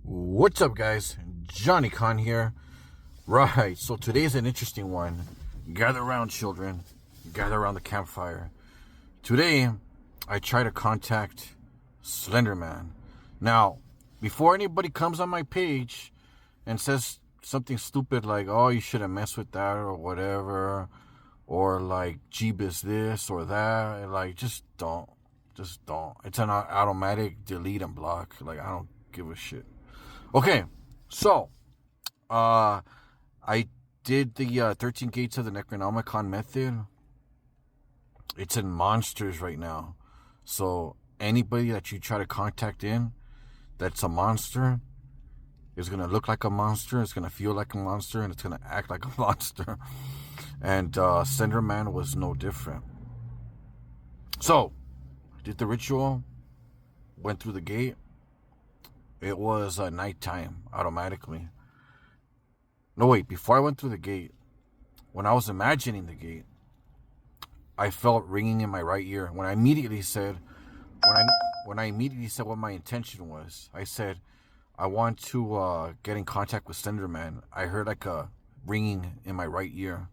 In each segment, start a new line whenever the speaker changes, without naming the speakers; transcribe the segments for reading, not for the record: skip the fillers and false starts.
What's up, guys? Johnny Con here. Right, so today's an interesting one. Gather around, children. Gather around the campfire. Today, I try to contact Slenderman. Now, before anybody comes on my page and says something stupid like, oh, you shouldn't mess with that or whatever, or like, Jeebus this or that, like, just don't. Just don't. It's an automatic delete and block. Like, I don't give a shit. Okay, so, I did the 13 Gates of the Necronomicon method. It's in monsters right now. So, anybody that you try to contact in that's a monster is going to look like a monster, it's going to feel like a monster, and it's going to act like a monster. And Slenderman was no different. So, I did the ritual, went through the gate. It was nighttime automatically. No, wait, before I went through the gate, when I was imagining the gate, I felt ringing in my right ear. When I immediately said what my intention was, I said, I want to get in contact with Slenderman. I heard like a ringing in my right ear.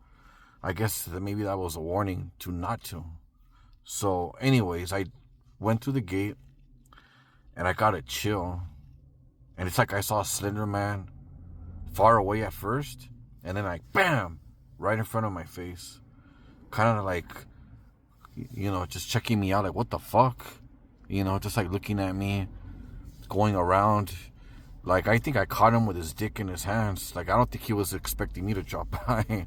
I guess that maybe that was a warning to not to. So anyways, I went through the gate and I got a chill. And it's like I saw Slenderman far away at first, and then like, bam, right in front of my face. Kind of like, just checking me out, like, what the fuck? Just like looking at me, going around. Like, I think I caught him with his dick in his hands. Like, I don't think he was expecting me to drop by.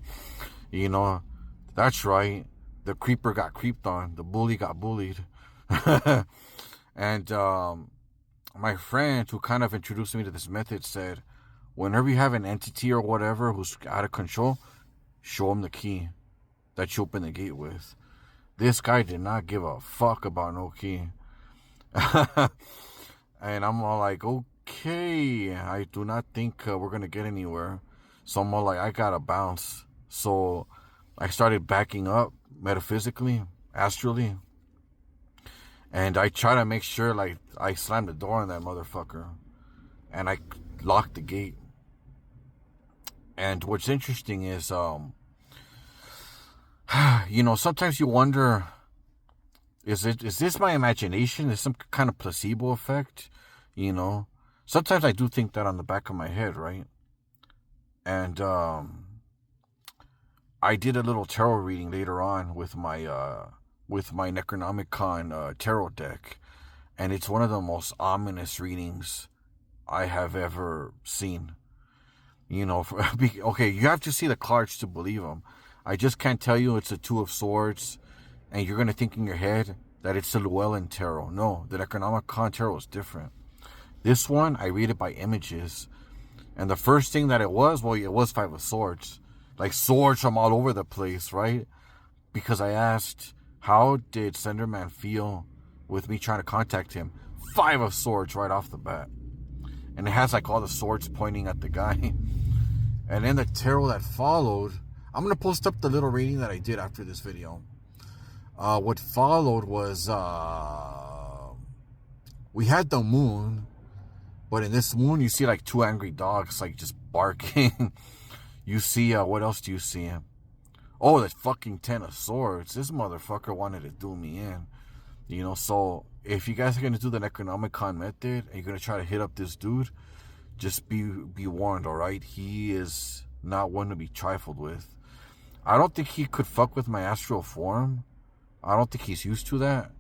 That's right. The creeper got creeped on. The bully got bullied. And, my friend who kind of introduced me to this method said, whenever you have an entity or whatever who's out of control, show him the key that you open the gate with. This guy did not give a fuck about no key. And I'm all like, okay, I do not think we're going to get anywhere. So I'm all like, I got to bounce. So I started backing up metaphysically, astrally. And I try to make sure, like, I slammed the door on that motherfucker. And I locked the gate. And what's interesting is, sometimes you wonder, is this my imagination? Is some kind of placebo effect? Sometimes I do think that on the back of my head, right? And I did a little tarot reading later on with my Necronomicon tarot deck, and it's one of the most ominous readings I have ever seen. Okay, you have to see the cards to believe them. I just can't tell you it's a Two of Swords, and you're going to think in your head that it's the Llewellyn Tarot. No, the Necronomicon Tarot is different. This one, I read it by images. And the first thing that it was Five of Swords. Like swords from all over the place, right? Because I asked, how did Slenderman feel with me trying to contact him? Five of Swords right off the bat. And it has like all the swords pointing at the guy. And then the tarot that followed, I'm going to post up the little reading that I did after this video. What followed was, we had the moon, but in this moon you see like two angry dogs like just barking. You see, what else do you see? Oh, that fucking Ten of Swords. This motherfucker wanted to do me in. So if you guys are going to do the Necronomicon method and you're going to try to hit up this dude, just be warned, alright? He is not one to be trifled with. I don't think he could fuck with my astral form. I don't think he's used to that.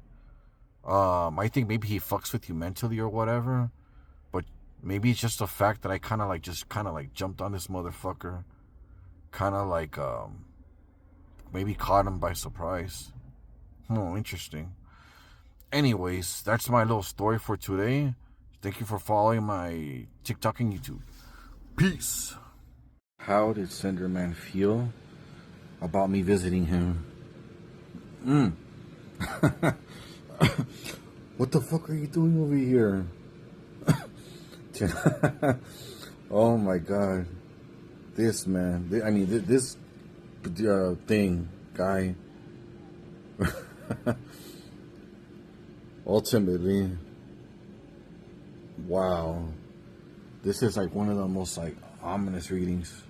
I think maybe he fucks with you mentally or whatever. But maybe it's just the fact that I kind of jumped on this motherfucker. Kind of like, maybe caught him by surprise. Interesting. Anyways, that's my little story for today. Thank you for following my TikTok and YouTube. Peace. How did Slenderman feel about me visiting him? What the fuck are you doing over here? Oh my god. This man. This thing, guy. Ultimately, wow. This is like one of the most like ominous readings.